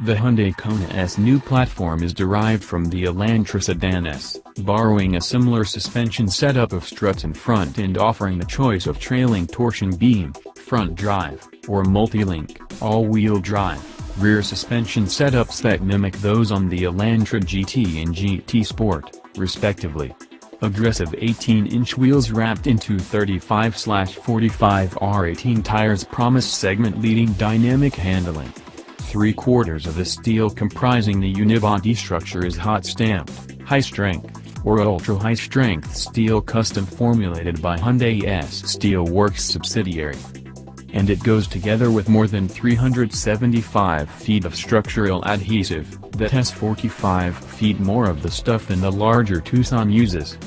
The Hyundai Kona S new platform is derived from the Elantra sedan S, borrowing a similar suspension setup of struts in front and offering the choice of trailing torsion beam, front drive, or multilink, all-wheel drive, rear suspension setups that mimic those on the Elantra GT and GT Sport, respectively. Aggressive 18-inch wheels wrapped into 35/45 R18 tires promise segment-leading dynamic handling. 3/4 of the steel comprising the unibody structure is hot-stamped, high-strength, or ultra-high-strength steel custom formulated by Hyundai's Steelworks subsidiary. And it goes together with more than 375 feet of structural adhesive, that has 45 feet more of the stuff than the larger Tucson uses.